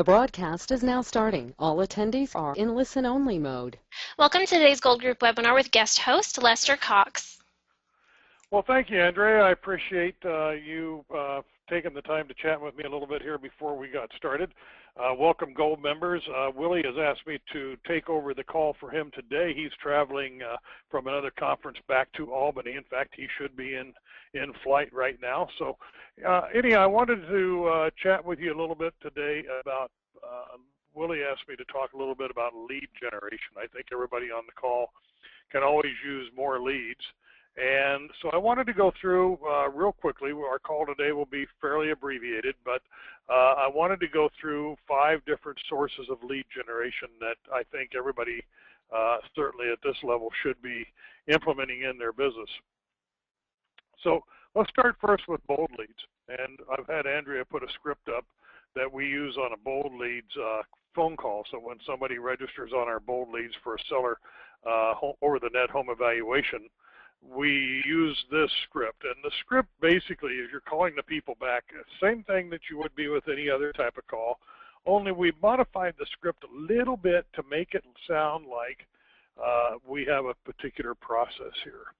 The broadcast is now starting. All attendees are in listen-only mode. Welcome to today's Gold Group webinar with guest host Lester Cox. Well, thank you, Andrea. I appreciate you taking the time to chat with me a little bit here before we got started. Welcome, Gold members. Willie has asked me to take over the call for him today. He's traveling from another conference back to Albany. In fact, he should be in flight right now. So anyhow, I wanted to chat with you a little bit today about, Willie asked me to talk a little bit about lead generation. I think everybody on the call can always use more leads. And so I wanted to go through real quickly. Our call today will be fairly abbreviated, but I wanted to go through 5 different sources of lead generation that I think everybody, certainly at this level, should be implementing in their business. So let's start first with bold leads. And I've had Andrea put a script up that we use on a bold leads phone call. So when somebody registers on our bold leads for a seller over the net home evaluation, we use this script. And the script basically is you're calling the people back, same thing that you would be with any other type of call, only we modified the script a little bit to make it sound like we have a particular process here.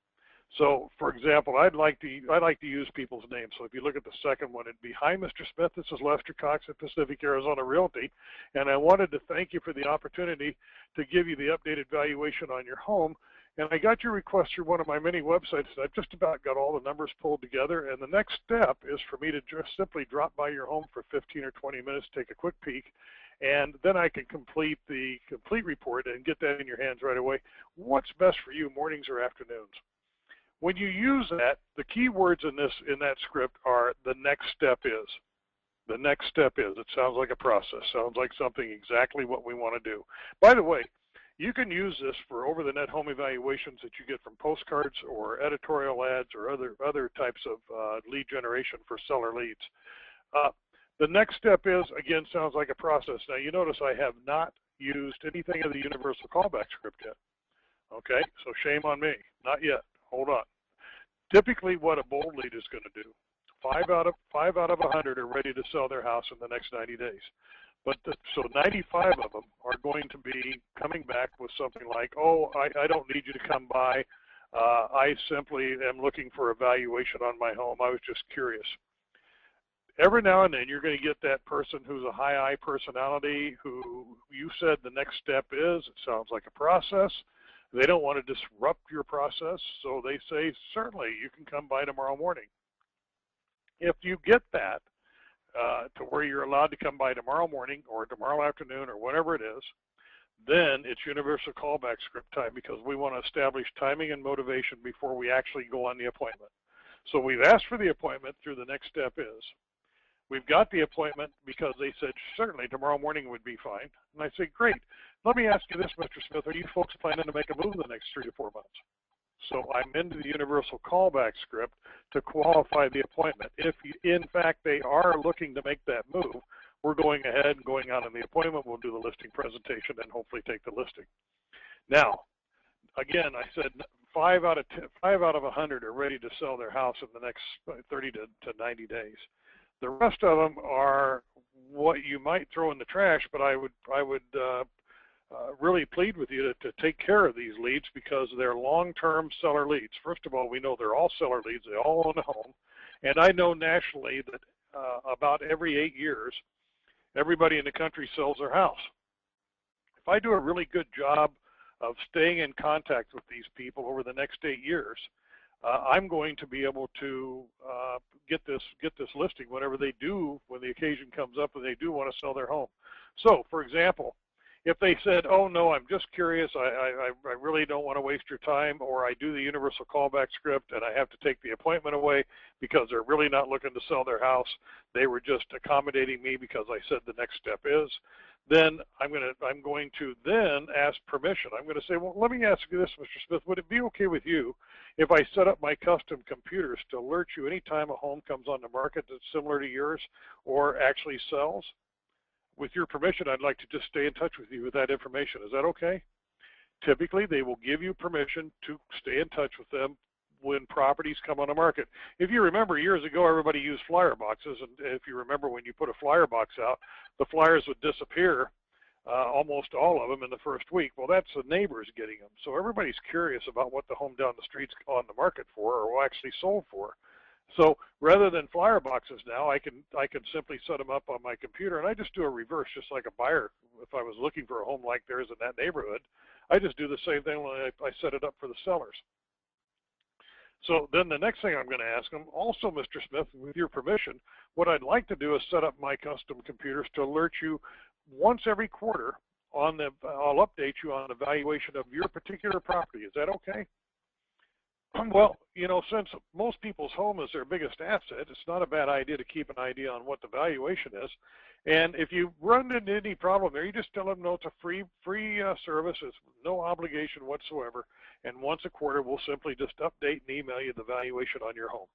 So, for example, I like to use people's names. So if you look at the second one, it'd be, "Hi, Mr. Smith, this is Lester Cox at Pacific Arizona Realty, and I wanted to thank you for the opportunity to give you the updated valuation on your home. And I got your request through one of my many websites. I've just about got all the numbers pulled together, and the next step is for me to just simply drop by your home for 15 or 20 minutes, take a quick peek, and then I can complete the complete report and get that in your hands right away. What's best for you, mornings or afternoons?" When you use that, the key words in that script are "the next step is." The next step is. It sounds like a process. Sounds like something exactly what we want to do. By the way, you can use this for over-the-net home evaluations that you get from postcards or editorial ads or other types of lead generation for seller leads. The next step is, again, sounds like a process. Now, you notice I have not used anything of the universal callback script yet. Okay, so shame on me. Not yet. Hold on. Typically, what a bold lead is going to do, 5 out of 100 are ready to sell their house in the next 90 days. But so 95 of them are going to be coming back with something like, "Oh, I don't need you to come by. I simply am looking for a valuation on my home. I was just curious." Every now and then you're going to get that person who's a high I personality who you said the next step is, it sounds like a process. They don't want to disrupt your process, so they say, "Certainly, you can come by tomorrow morning." If you get that, to where you're allowed to come by tomorrow morning or tomorrow afternoon or whatever it is, then it's universal callback script time, because we want to establish timing and motivation before we actually go on the appointment. So we've asked for the appointment through the next step is. We've got the appointment because they said, "Certainly, tomorrow morning would be fine." And I say, "Great. Let me ask you this, Mr. Smith. Are you folks planning to make a move in the next 3 to 4 months?" So I'm into the universal callback script to qualify the appointment. If, in fact, they are looking to make that move, we're going ahead and going out on the appointment. We'll do the listing presentation and hopefully take the listing. Now, again, I said 5 out of 100 are ready to sell their house in the next 30 to 90 days. The rest of them are what you might throw in the trash, but I would really plead with you to take care of these leads, because they're long-term seller leads. First of all, we know they're all seller leads. They all own a home. And I know nationally that about every 8 years, everybody in the country sells their house. If I do a really good job of staying in contact with these people over the next 8 years, I'm going to be able to get this listing whenever they do, when the occasion comes up and they do want to sell their home. So, for example, if they said, "Oh no, I'm just curious, I really don't want to waste your time," or "I do the universal callback script and I have to take the appointment away because they're really not looking to sell their house, they were just accommodating me because I said the next step is," then I'm going to then ask permission. I'm going to say, "Well, let me ask you this, Mr. Smith, would it be okay with you if I set up my custom computers to alert you anytime a home comes on the market that's similar to yours or actually sells? With your permission, I'd like to just stay in touch with you with that information. Is that okay?" Typically, they will give you permission to stay in touch with them when properties come on the market. If you remember, years ago, everybody used flyer boxes, and if you remember when you put a flyer box out, the flyers would disappear, almost all of them in the first week. Well, that's the neighbors getting them. So everybody's curious about what the home down the street's on the market for or actually sold for. So rather than flyer boxes now, I can simply set them up on my computer, and I just do a reverse, just like a buyer. If I was looking for a home like theirs in that neighborhood, I just do the same thing when I set it up for the sellers. So then the next thing I'm going to ask them, also, Mr. Smith, with your permission, what I'd like to do is set up my custom computers to alert you once every quarter on the, I'll update you on the valuation of your particular property. Is that okay? Well, you know, since most people's home is their biggest asset, it's not a bad idea to keep an idea on what the valuation is. And if you run into any problem there, you just tell them, no, it's a free service. It's no obligation whatsoever. And once a quarter, we'll simply just update and email you the valuation on your home.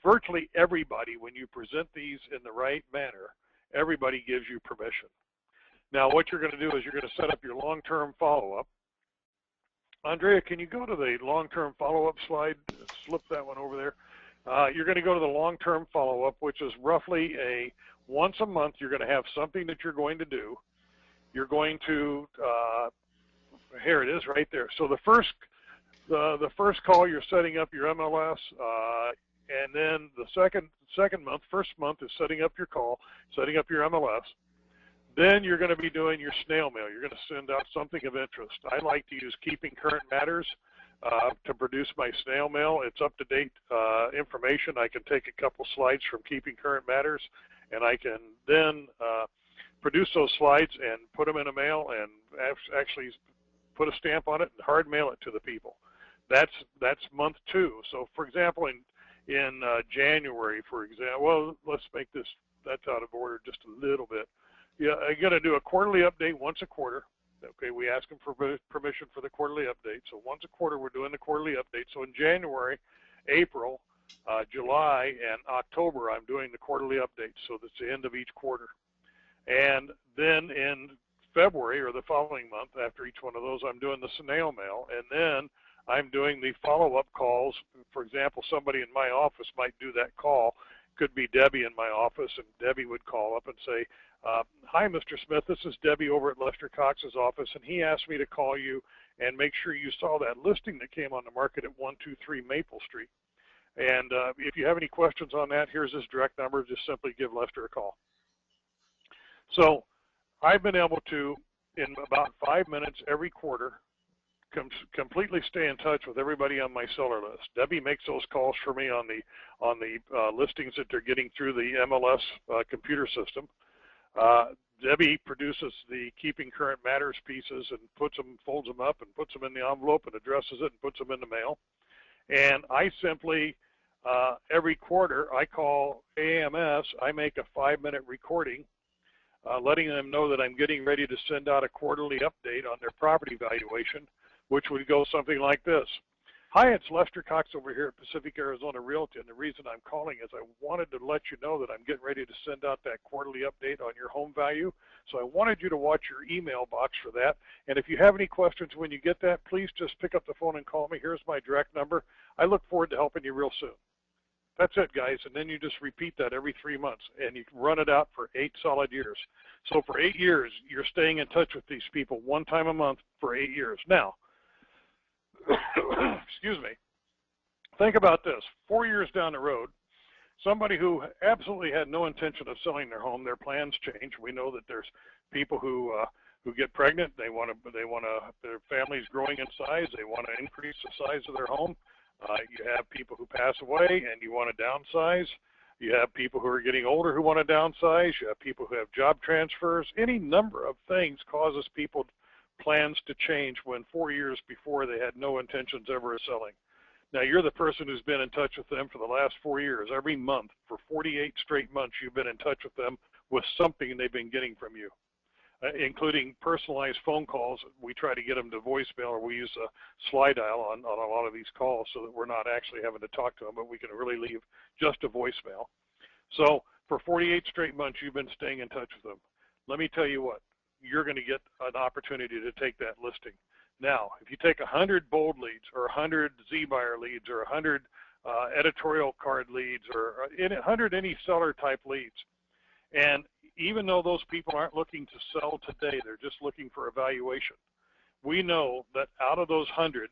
Virtually everybody, when you present these in the right manner, everybody gives you permission. Now, what you're going to do is you're going to set up your long-term follow-up. Andrea, can you go to the long-term follow-up slide? Slip that one over there. You're going to go to the long-term follow-up, which is roughly a once a month. You're going to have something that you're going to do. You're going to, here it is right there. So the first call, you're setting up your MLS, and then the first month is setting up your call, setting up your MLS. Then you're going to be doing your snail mail. You're going to send out something of interest. I like to use Keeping Current Matters to produce my snail mail. It's up-to-date information. I can take a couple slides from Keeping Current Matters, and I can then produce those slides and put them in a mail and actually put a stamp on it and hard mail it to the people. That's month 2. So, for example, in January, for example, well, let's make this, that's out of order just a little bit. Yeah, I'm going to do a quarterly update once a quarter. Okay, we ask them for permission for the quarterly update. So once a quarter, we're doing the quarterly update. So in January, April, July, and October, I'm doing the quarterly update. So that's the end of each quarter. And then in February, or the following month, after each one of those, I'm doing the snail mail. And then I'm doing the follow-up calls. For example, somebody in my office might do that call. Could be Debbie in my office, and Debbie would call up and say, hi, Mr. Smith, this is Debbie over at Lester Cox's office, and he asked me to call you and make sure you saw that listing that came on the market at 123 Maple Street. And if you have any questions on that, here's his direct number. Just simply give Lester a call. So I've been able to, in about 5 minutes every quarter, completely stay in touch with everybody on my seller list. Debbie makes those calls for me on the listings that they're getting through the MLS computer system. Debbie produces the Keeping Current Matters pieces and folds them up and puts them in the envelope and addresses it and puts them in the mail. And I simply, every quarter, I call AMS, I make a 5-minute recording, letting them know that I'm getting ready to send out a quarterly update on their property valuation, which would go something like this. Hi, it's Lester Cox over here at Pacific Arizona Realty, and the reason I'm calling is I wanted to let you know that I'm getting ready to send out that quarterly update on your home value. So I wanted you to watch your email box for that. And if you have any questions when you get that, please just pick up the phone and call me. Here's my direct number. I look forward to helping you real soon. That's it, guys. And then you just repeat that every 3 months, and you can run it out for 8 solid years. So for 8 years, you're staying in touch with these people one time a month for 8 years. Now, excuse me, think about this. 4 years down the road, somebody who absolutely had no intention of selling their home, their plans change. We know that there's people who get pregnant. They want to, their family's growing in size. They want to increase the size of their home. You have people who pass away and you want to downsize. You have people who are getting older who want to downsize. You have people who have job transfers. Any number of things causes people plans to change when 4 years before they had no intentions ever of selling. Now, you're the person who's been in touch with them for the last 4 years. Every month, for 48 straight months, you've been in touch with them with something they've been getting from you, including personalized phone calls. We try to get them to voicemail, or we use a slide dial on a lot of these calls so that we're not actually having to talk to them, but we can really leave just a voicemail. So for 48 straight months, you've been staying in touch with them. Let me tell you what. You're going to get an opportunity to take that listing. Now, if you take 100 bold leads or 100 Z-buyer leads or 100 editorial card leads or 100 any seller type leads, and even though those people aren't looking to sell today, they're just looking for evaluation, we know that out of those 100,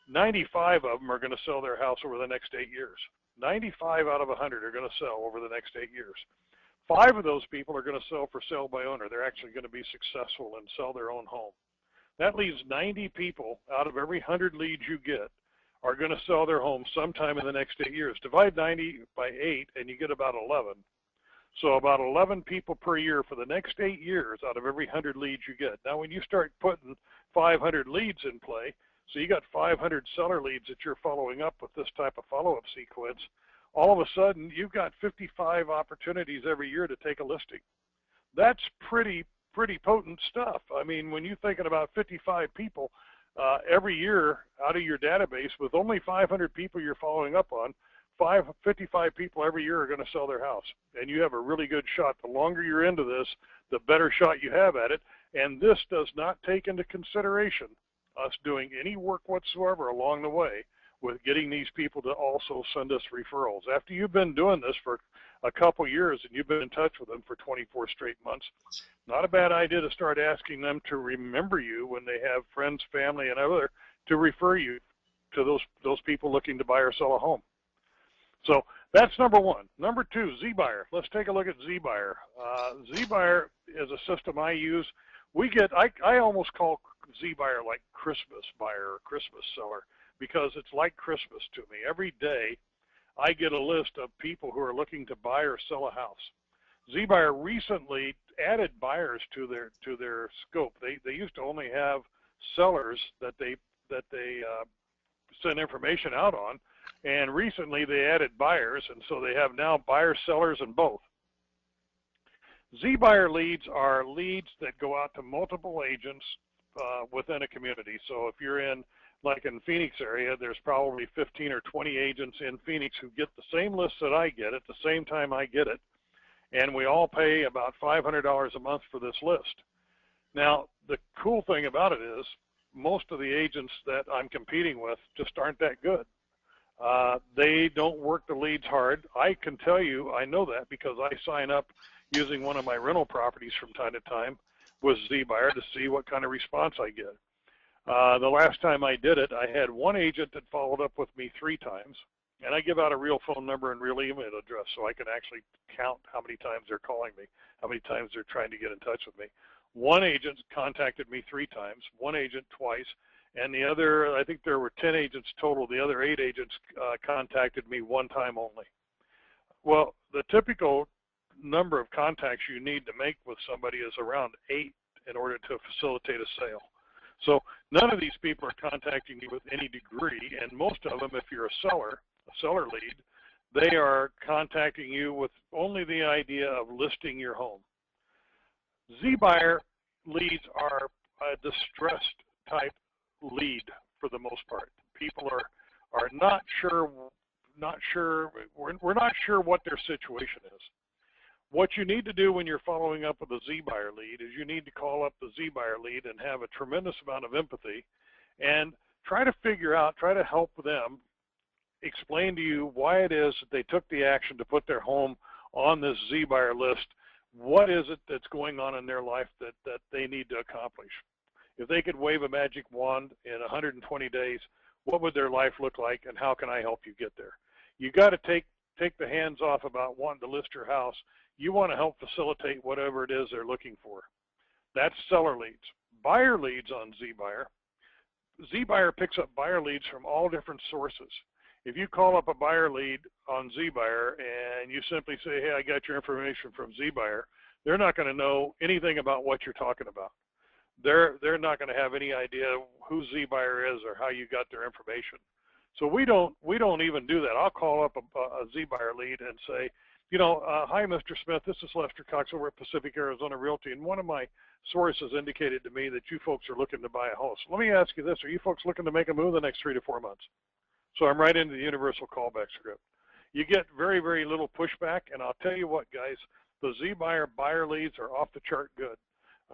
95 of them are going to sell their house over the next 8 years. 95 out of 100 are going to sell over the next 8 years. 5 of those people are going to sell for sale by owner. They're actually going to be successful and sell their own home. That leaves 90 people out of every 100 leads you get are going to sell their home sometime in the next 8 years. Divide 90 by 8 and you get about 11. So about 11 people per year for the next 8 years out of every 100 leads you get. Now when you start putting 500 leads in play, so you got 500 seller leads that you're following up with this type of follow-up sequence, all of a sudden you've got 55 opportunities every year to take a listing. That's pretty potent stuff. I mean, when you're thinking about 55 people every year out of your database with only 500 people you're following up on, 55 people every year are going to sell their house. And you have a really good shot. The longer you're into this, the better shot you have at it. And this does not take into consideration us doing any work whatsoever along the way with getting these people to also send us referrals. After you've been doing this for a couple years and you've been in touch with them for 24 straight months, not a bad idea to start asking them to remember you when they have friends, family, and other to refer you to those people looking to buy or sell a home. So that's number one. Number two, Z-Buyer. Let's take a look at Z-Buyer. Z-Buyer is a system I use. I almost call Z-Buyer like Christmas buyer or Christmas seller because it's like Christmas to me. Every day I get a list of people who are looking to buy or sell a house. Z-Buyer recently added buyers to their scope. They used to only have sellers that they send information out on, and recently they added buyers, and so they have now buyers, sellers, and both. Z-Buyer leads are leads that go out to multiple agents within a community. So if you're in Phoenix area, there's probably 15 or 20 agents in Phoenix who get the same list that I get at the same time I get it, and we all pay about $500 a month for this list. Now, the cool thing about it is most of the agents that I'm competing with just aren't that good. They don't work the leads hard. I can tell you, I know that because I sign up using one of my rental properties from time to time with Z-Buyer to see what kind of response I get. The last time I did it, I had one agent that followed up with me 3 times, and I give out a real phone number and real email address so I can actually count how many times they're calling me, how many times they're trying to get in touch with me. One agent contacted me 3 times, one agent twice, and the other, I think there were 10 agents total. The other 8 agents contacted me 1 time only. Well, the typical number of contacts you need to make with somebody is around 8 in order to facilitate a sale. So none of these people are contacting you with any degree, and most of them, if you're a seller lead, they are contacting you with only the idea of listing your home. Z-Buyer leads are a distressed type lead for the most part. People are not sure, we're not sure what their situation is. What you need to do when you're following up with a Z-Buyer lead is you need to call up the Z-Buyer lead and have a tremendous amount of empathy and try to help them explain to you why it is that they took the action to put their home on this Z-Buyer list. What is it that's going on in their life that they need to accomplish? If they could wave a magic wand in 120 days, what would their life look like, and how can I help you get there? You got to take the hands off about wanting to list your house. You want to help facilitate whatever it is they're looking for. That's seller leads. Buyer leads on Z-Buyer. Z-Buyer picks up buyer leads from all different sources. If you call up a buyer lead on Z-Buyer and you simply say, hey, I got your information from Z-Buyer, they're not going to know anything about what you're talking about. They're not going to have any idea who Z-Buyer is or how you got their information. So we don't even do that. I'll call up a Z-Buyer lead and say, hi, Mr. Smith, this is Lester Cox over at Pacific Arizona Realty, and one of my sources indicated to me that you folks are looking to buy a house. Let me ask you this, are you folks looking to make a move the next 3 to 4 months? So I'm right into the universal callback script. You get very, very little pushback, and I'll tell you what, guys, the Z-Buyer buyer leads are off the chart good.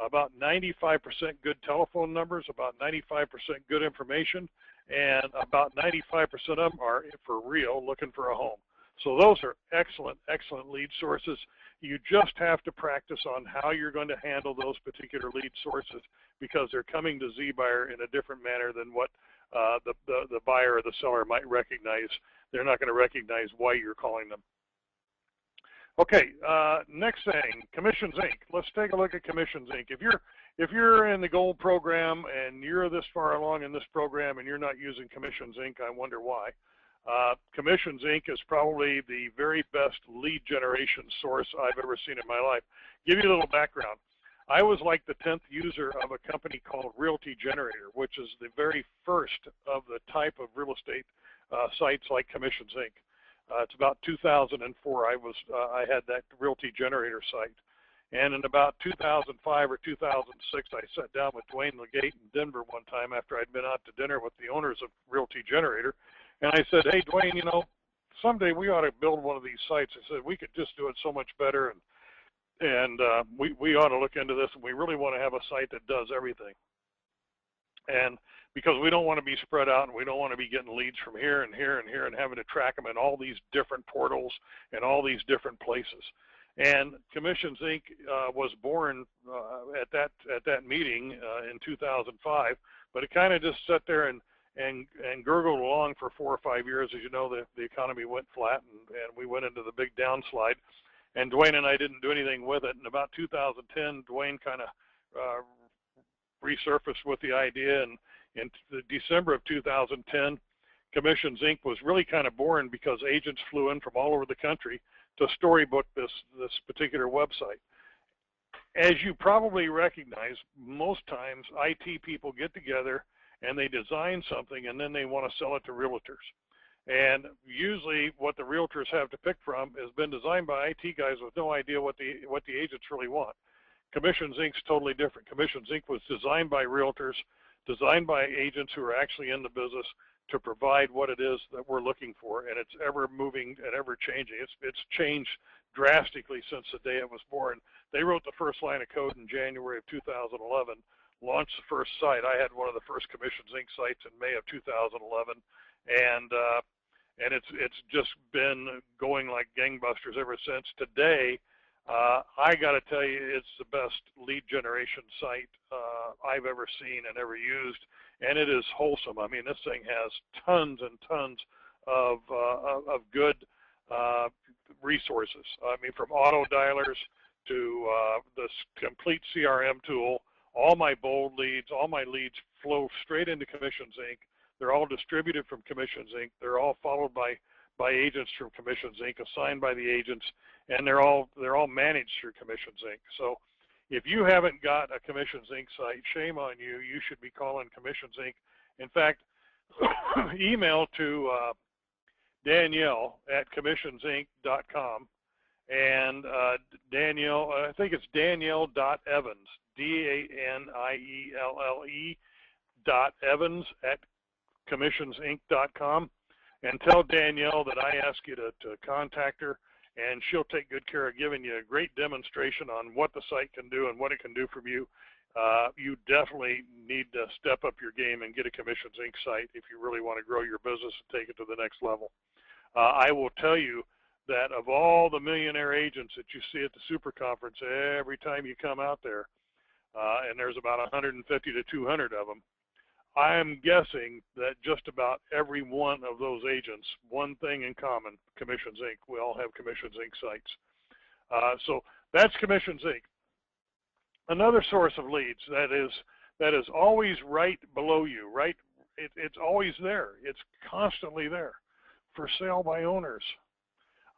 about 95% good telephone numbers, about 95% good information, and about 95% of them are for real looking for a home. So those are excellent, excellent lead sources. You just have to practice on how you're going to handle those particular lead sources because they're coming to ZBuyer in a different manner than what the buyer or the seller might recognize. They're not going to recognize why you're calling them. Okay, next thing, Commissions Inc. Let's take a look at Commissions Inc. If you're in the Gold program and you're this far along in this program and you're not using Commissions Inc., I wonder why. Commissions Inc. is probably the very best lead generation source I've ever seen in my life. Give you a little background. I was like the 10th user of a company called Realty Generator, which is the very first of the type of real estate sites like Commissions Inc. It's about 2004. I had that Realty Generator site, and in about 2005 or 2006, I sat down with Dwayne Legate in Denver one time after I'd been out to dinner with the owners of Realty Generator, and I said, "Hey, Dwayne, you know, someday we ought to build one of these sites." I said we could just do it so much better, and we ought to look into this, and we really want to have a site that does everything. And because we don't want to be spread out and we don't want to be getting leads from here and here and here and having to track them in all these different portals and all these different places. And Commissions Inc. Was born at that meeting in 2005, but it kind of just sat there and gurgled along for 4 or 5 years. As you know, the economy went flat and we went into the big downslide. And Dwayne and I didn't do anything with it. In about 2010, Dwayne kind of resurfaced with the idea, and in December of 2010, Commissions Inc. was really kind of born because agents flew in from all over the country to storybook this particular website. As you probably recognize, most times IT people get together and they design something and then they want to sell it to realtors. And usually what the realtors have to pick from has been designed by IT guys with no idea what the agents really want. Commissions Inc. is totally different. Commissions Inc. was designed by realtors, designed by agents who are actually in the business to provide what it is that we're looking for, and it's ever moving and ever changing. It's changed drastically since the day it was born. They wrote the first line of code in January of 2011, launched the first site. I had one of the first Commissions Inc. sites in May of 2011, and it's just been going like gangbusters ever since. Today, I got to tell you, it's the best lead generation site I've ever seen and ever used, and it is wholesome. I mean, this thing has tons and tons of good resources. I mean, from auto dialers to this complete CRM tool. All my bold leads, all my leads flow straight into Commissions Inc. They're all distributed from Commissions Inc. They're all followed by agents from Commissions Inc., assigned by the agents, and they're all managed through Commissions Inc. So if you haven't got a Commissions Inc. site, shame on you. You should be calling Commissions Inc. In fact, email to Danielle at commissionsinc.com, and Danielle, I think it's Danielle.Evans, DANIELLE.Evans at commissionsinc.com, and tell Danielle that I ask you to contact her, and she'll take good care of giving you a great demonstration on what the site can do and what it can do for you. You definitely need to step up your game and get a Commissions Inc. site if you really want to grow your business and take it to the next level. I will tell you that of all the millionaire agents that you see at the Super Conference, every time you come out there, and there's about 150 to 200 of them, I am guessing that just about every one of those agents, one thing in common, Commissions Inc. We all have Commissions Inc. sites. So that's Commissions Inc. Another source of leads that is always right below you, right? It's always there. It's constantly there. For sale by owners.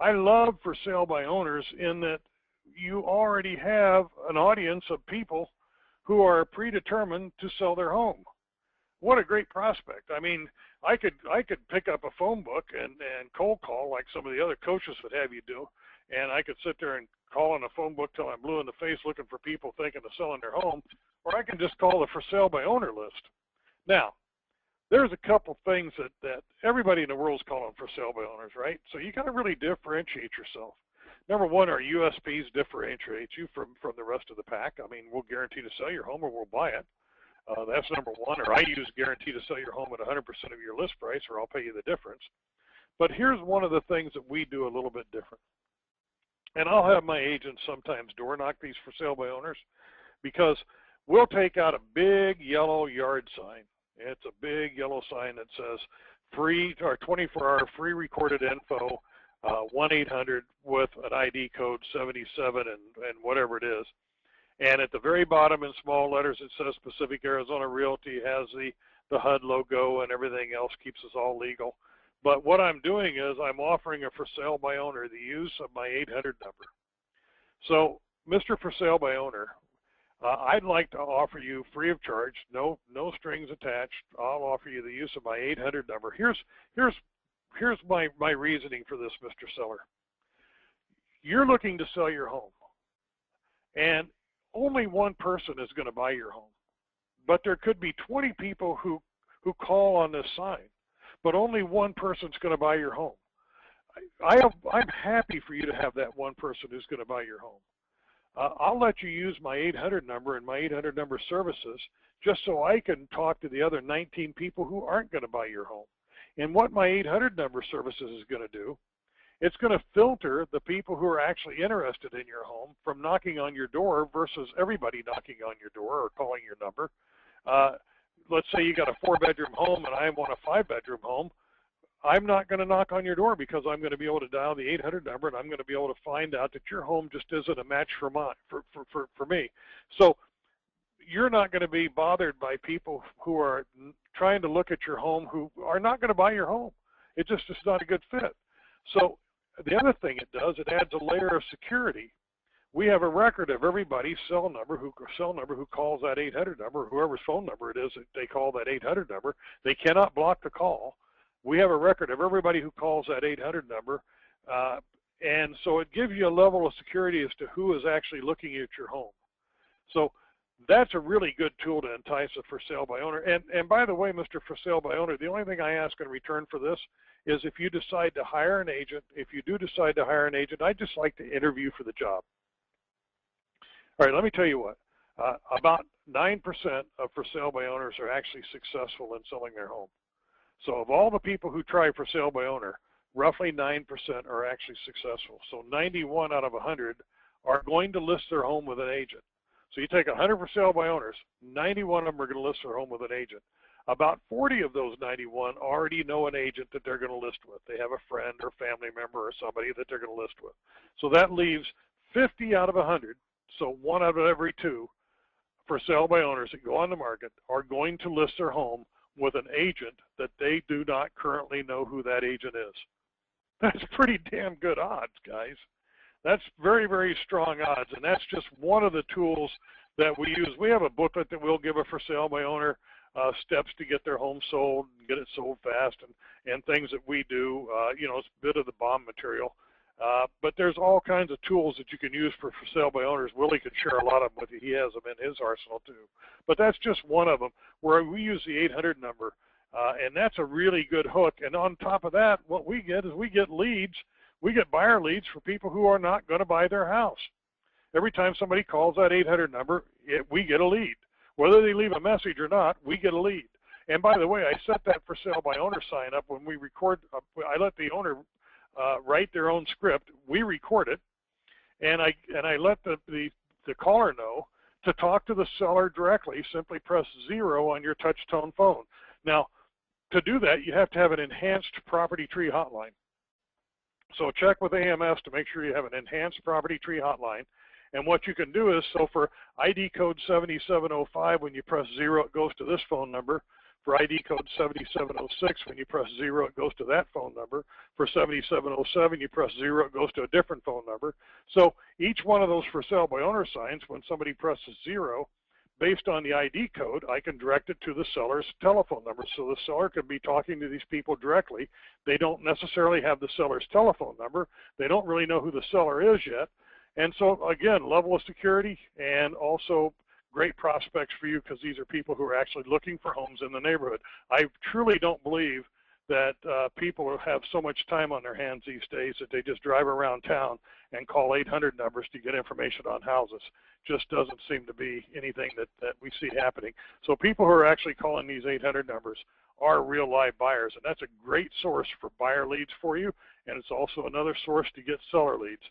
I love for sale by owners in that you already have an audience of people who are predetermined to sell their home. What a great prospect. I mean, I could pick up a phone book and cold call like some of the other coaches would have you do, and I could sit there and call in a phone book till I'm blue in the face looking for people thinking of selling their home, or I can just call the for sale by owner list. Now, there's a couple things that everybody in the world is calling for sale by owners, right? So you got to really differentiate yourself. Number one, our USPs differentiate you from the rest of the pack. I mean, we'll guarantee to sell your home or we'll buy it. That's number one. Or I use guarantee to sell your home at 100% of your list price, or I'll pay you the difference. But here's one of the things that we do a little bit different. And I'll have my agents sometimes door knock these for sale by owners, because we'll take out a big yellow yard sign. It's a big yellow sign that says free or 24-hour free recorded info, 1-800 with an ID code 77 and whatever it is. And at the very bottom in small letters it says Pacific Arizona Realty, has the HUD logo and everything else, keeps us all legal. But what I'm doing is I'm offering a for sale by owner the use of my 800 number. So, Mr. For Sale by Owner, I'd like to offer you free of charge, no strings attached. I'll offer you the use of my 800 number. Here's my reasoning for this, Mr. Seller. You're looking to sell your home, and only one person is going to buy your home. But there could be 20 people who call on this sign, but only one person's going to buy your home. I'm happy for you to have that one person who's going to buy your home. I'll let you use my 800 number and my 800 number services just so I can talk to the other 19 people who aren't going to buy your home. And what my 800 number services is going to do, it's going to filter the people who are actually interested in your home from knocking on your door versus everybody knocking on your door or calling your number. Let's say you got a 4-bedroom home and I want a 5-bedroom home. I'm not going to knock on your door because I'm going to be able to dial the 800 number and I'm going to be able to find out that your home just isn't a match for me. So you're not going to be bothered by people who are trying to look at your home who are not going to buy your home. It just is not a good fit. So the other thing it does, it adds a layer of security. We have a record of everybody's cell number who calls that 800 number, whoever's phone number it is that they call that 800 number. They cannot block the call. We have a record of everybody who calls that 800 number, and so it gives you a level of security as to who is actually looking at your home. So that's a really good tool to entice a for sale by owner. And by the way, Mr. For Sale by Owner, the only thing I ask in return for this is if you decide to hire an agent, if you do decide to hire an agent, I'd just like to interview for the job. All right, let me tell you what. About 9% of for sale by owners are actually successful in selling their home. So of all the people who try for sale by owner, roughly 9% are actually successful. So 91 out of 100 are going to list their home with an agent. So you take 100 for sale by owners, 91 of them are going to list their home with an agent. About 40 of those 91 already know an agent that they're going to list with. They have a friend or family member or somebody that they're going to list with. So that leaves 50 out of 100, so 1 out of every 2 for sale by owners that go on the market are going to list their home with an agent that they do not currently know who that agent is. That's pretty damn good odds, guys. That's very, very strong odds, and that's just one of the tools that we use. We have a booklet that we'll give a for sale by owner, steps to get their home sold, and get it sold fast, and things that we do. It's a bit of the bomb material. But there's all kinds of tools that you can use for sale by owners. Willie could share a lot of them with you. He has them in his arsenal too. But that's just one of them where we use the 800 number, and that's a really good hook. And on top of that, what we get is we get leads. We get buyer leads for people who are not going to buy their house. Every time somebody calls that 800 number, we get a lead. Whether they leave a message or not, we get a lead. And by the way, I set that for sale by owner sign up when we record. I let the owner write their own script. We record it, and I let the caller know to talk to the seller directly. Simply press 0 on your touch tone phone. Now, to do that, you have to have an enhanced property tree hotline. So check with AMS to make sure you have an enhanced property tree hotline. And what you can do is, so for ID code 7705, when you press 0, it goes to this phone number. For ID code 7706, when you press 0, it goes to that phone number. For 7707, you press 0, it goes to a different phone number. So each one of those for sale by owner signs, when somebody presses 0, based on the ID code, I can direct it to the seller's telephone number. So the seller could be talking to these people directly. They don't necessarily have the seller's telephone number. They don't really know who the seller is yet. And so, again, level of security and also great prospects for you because these are people who are actually looking for homes in the neighborhood. I truly don't believe that people have so much time on their hands these days that they just drive around town and call 800 numbers to get information on houses. Just doesn't seem to be anything that we see happening. So people who are actually calling these 800 numbers are real live buyers, and that's a great source for buyer leads for you, and it's also another source to get seller leads.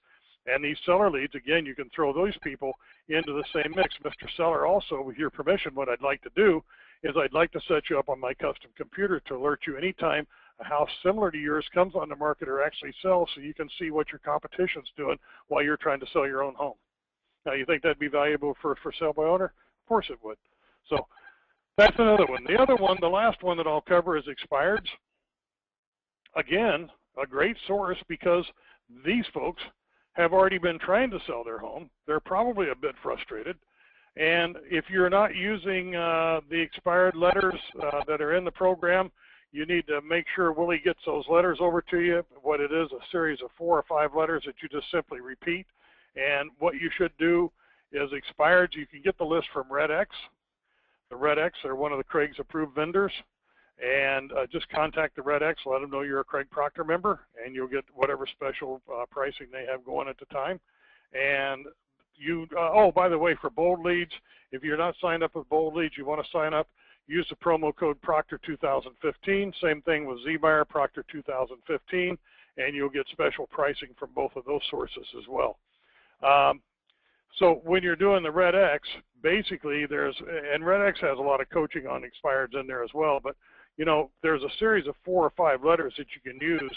And these seller leads, again, you can throw those people into the same mix. Mr. Seller, also, with your permission, what I'd like to do is I'd like to set you up on my custom computer to alert you anytime a house similar to yours comes on the market or actually sells, so you can see what your competition's doing while you're trying to sell your own home. Now, you think that'd be valuable for sale by owner? Of course it would. So that's another one. The other one, the last one that I'll cover, is expireds. Again, a great source because these folks have already been trying to sell their home. They're probably a bit frustrated. And if you're not using the expired letters that are in the program, you need to make sure Willie gets those letters over to you. What it is, a series of 4 or 5 letters that you just simply repeat. And what you should do is expireds. You can get the list from RedX. The RedX are one of the Craig's approved vendors. And just contact the RedX, let them know you're a Craig Proctor member, and you'll get whatever special pricing they have going at the time. And you, oh, by the way, for bold leads, if you're not signed up with bold leads, you want to sign up, use the promo code Proctor 2015. Same thing with ZBuyer, Proctor 2015, and you'll get special pricing from both of those sources as well. So when you're doing the RedX, basically and RedX has a lot of coaching on expireds in there as well, but you know, there's a series of 4 or 5 letters that you can use.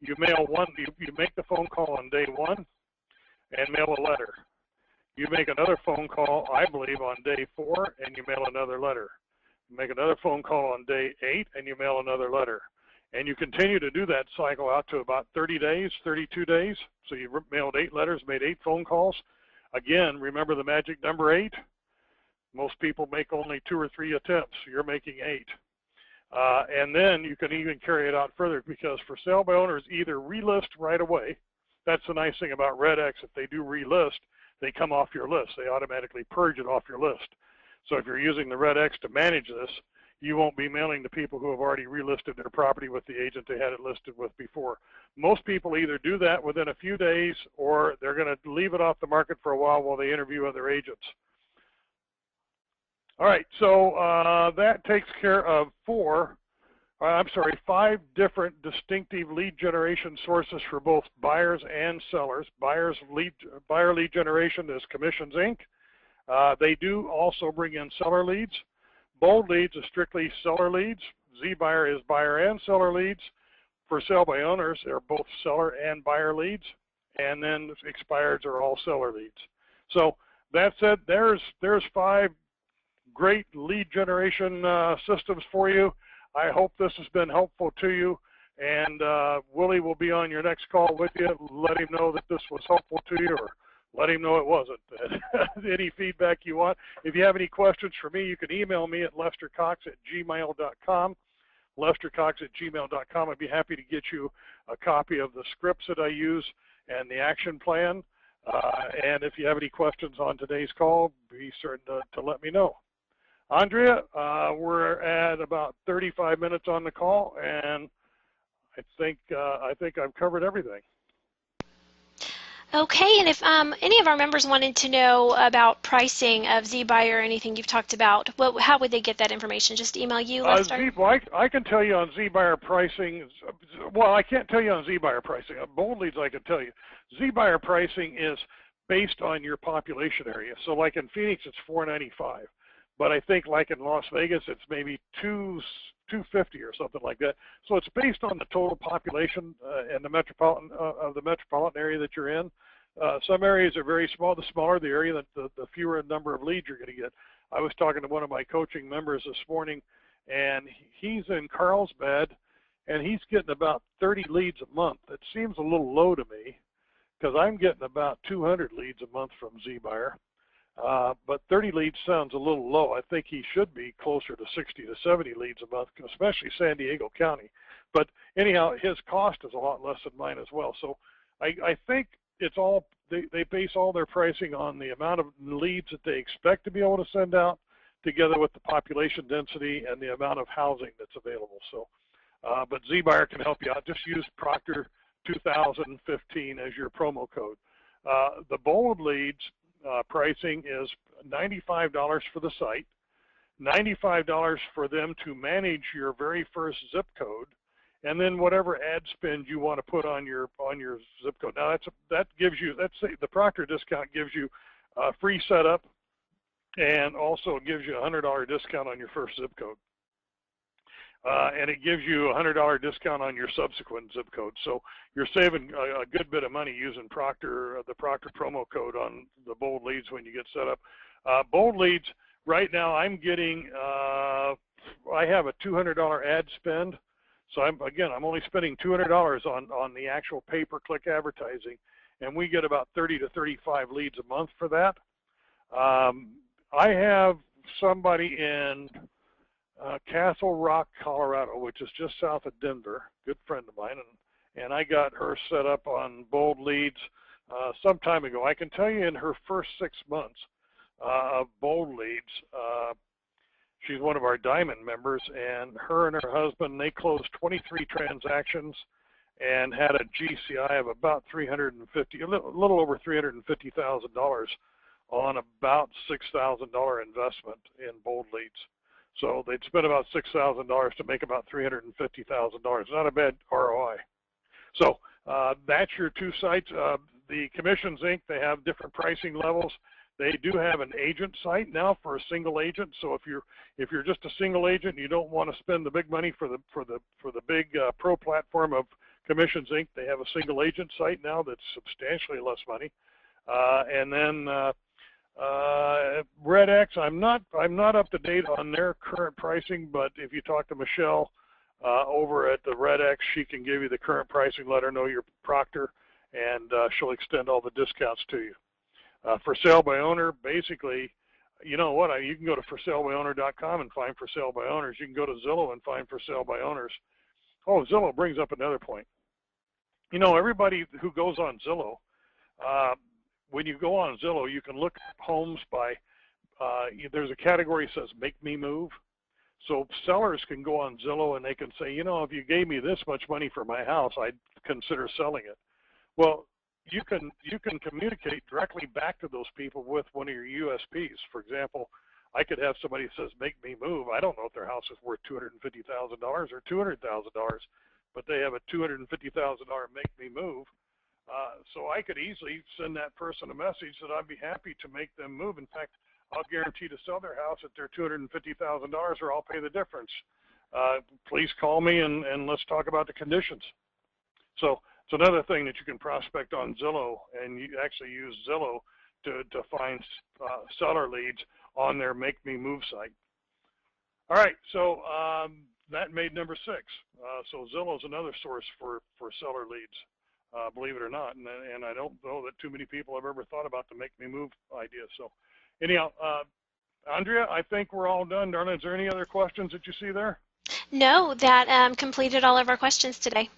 You mail one, you make the phone call on day 1 and mail a letter. You make another phone call, I believe, on day 4 and you mail another letter. You make another phone call on day 8 and you mail another letter. And you continue to do that cycle out to about 30 days, 32 days. So you mailed 8 letters, made 8 phone calls. Again, remember the magic number 8? Most people make only 2 or 3 attempts. You're making 8. And then you can even carry it out further, because for sale by owners, either relist right away. That's the nice thing about RedX. If they do relist, they come off your list. They automatically purge it off your list. So if you're using the RedX to manage this, you won't be mailing to people who have already relisted their property with the agent they had it listed with before. Most people either do that within a few days, or they're going to leave it off the market for a while they interview other agents. All right, so that takes care of 5 different distinctive lead generation sources for both buyers and sellers. Buyer lead generation is Commissions Inc. They do also bring in seller leads. Bold leads is strictly seller leads. ZBuyer is buyer and seller leads. For sale by owners, they're both seller and buyer leads. And then expireds are all seller leads. So that said, there's 5 great lead generation systems for you. I hope this has been helpful to you, and Willie will be on your next call with you. Let him know that this was helpful to you, or let him know it wasn't. Any feedback you want. If you have any questions for me, you can email me at lestercox@gmail.com. lestercox@gmail.com. I'd be happy to get you a copy of the scripts that I use and the action plan. And if you have any questions on today's call, be certain to let me know. Andrea, we're at about 35 minutes on the call, and I think I've covered everything. Okay, and if any of our members wanted to know about pricing of ZBuyer or anything you've talked about, how would they get that information? Just email you, Lester? I can tell you on ZBuyer pricing. Well, I can't tell you on ZBuyer pricing. Bold leads I can tell you. ZBuyer pricing is based on your population area. So like in Phoenix, it's $495. But I think like in Las Vegas, it's maybe $250 or something like that. So it's based on the total population and the metropolitan area that you're in. Some areas are very small. The smaller the area, the fewer number of leads you're going to get. I was talking to one of my coaching members this morning, and he's in Carlsbad, and he's getting about 30 leads a month. It seems a little low to me, because I'm getting about 200 leads a month from ZBuyer. But 30 leads sounds a little low. I think he should be closer to 60 to 70 leads a month, especially San Diego County. But anyhow, his cost is a lot less than mine as well. So I think it's all, they base all their pricing on the amount of leads that they expect to be able to send out, together with the population density and the amount of housing that's available. So but ZBuyer can help you out. Just use Proctor 2015 as your promo code. The bold leads pricing is $95 for the site, $95 for them to manage your very first zip code, and then whatever ad spend you want to put on your zip code. Now that gives you, the Proctor discount gives you free setup, and also gives you a $100 discount on your first zip code. And it gives you a $100 discount on your subsequent zip code. So you're saving a good bit of money using the Proctor promo code on the bold leads when you get set up. Bold leads, right now I'm getting, I have a $200 ad spend. So I'm only spending $200 on the actual pay-per-click advertising, and we get about 30 to 35 leads a month for that. I have somebody in Castle Rock, Colorado, which is just south of Denver, good friend of mine, and I got her set up on bold leads some time ago. I can tell you in her first 6 months of bold leads, she's one of our Diamond members, and her and her husband, they closed 23 transactions and had a GCI of about $350, a little over $350,000 on about $6,000 investment in bold leads. So they'd spend about $6,000 to make about $350,000. Not a bad ROI. So that's your two sites. The Commissions Inc., they have different pricing levels. They do have an agent site now for a single agent. So if you're just a single agent and you don't want to spend the big money for the big pro platform of Commissions Inc., they have a single agent site now that's substantially less money. And then RedX, I'm not up to date on their current pricing, but if you talk to Michelle over at the RedX, she can give you the current pricing. Let her know your Proctor, and she'll extend all the discounts to you. For sale by owner, basically, you know what? You can go to forsalebyowner.com and find for sale by owners. You can go to Zillow and find for sale by owners. Oh, Zillow brings up another point. You know, everybody who goes on Zillow, when you go on Zillow, you can look at homes by, there's a category that says make me move. So sellers can go on Zillow and they can say, you know, if you gave me this much money for my house, I'd consider selling it. Well, you can communicate directly back to those people with one of your USPs. For example, I could have somebody that says make me move. I don't know if their house is worth $250,000 or $200,000, but they have a $250,000 make me move. So I could easily send that person a message that I'd be happy to make them move. In fact, I'll guarantee to sell their house at their $250,000, or I'll pay the difference. Please call me and let's talk about the conditions. So it's another thing that you can prospect on Zillow, and you actually use Zillow to find seller leads on their Make Me Move site. All right, so that made number 6. So Zillow is another source for seller leads. Believe it or not, and I don't know that too many people have ever thought about the Make Me Move idea. So anyhow, Andrea, I think we're all done. Darla, is there any other questions that you see there? No, that completed all of our questions today.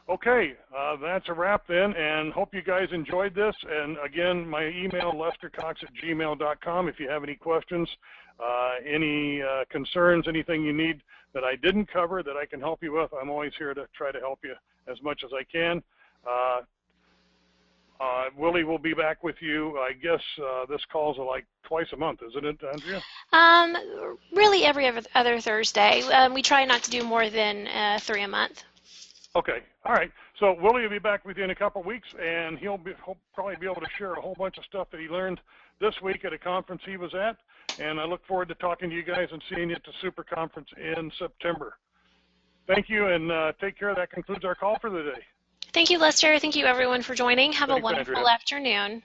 Okay, that's a wrap then, and hope you guys enjoyed this. And again, my email, lestercox@gmail.com, if you have any questions, any concerns, anything you need that I didn't cover that I can help you with, I'm always here to try to help you as much as I can. Willie will be back with you. I guess this calls are like twice a month, isn't it, Andrea? Really every other Thursday. We try not to do more than 3 a month. Okay, all right. So Willie will be back with you in a couple of weeks, and he'll probably be able to share a whole bunch of stuff that he learned this week at a conference he was at. And I look forward to talking to you guys and seeing you at the Super Conference in September. Thank you, and take care. That concludes our call for the day. Thank you, Lester. Thank you, everyone, for joining. Have a Thanks, wonderful Andrea. afternoon.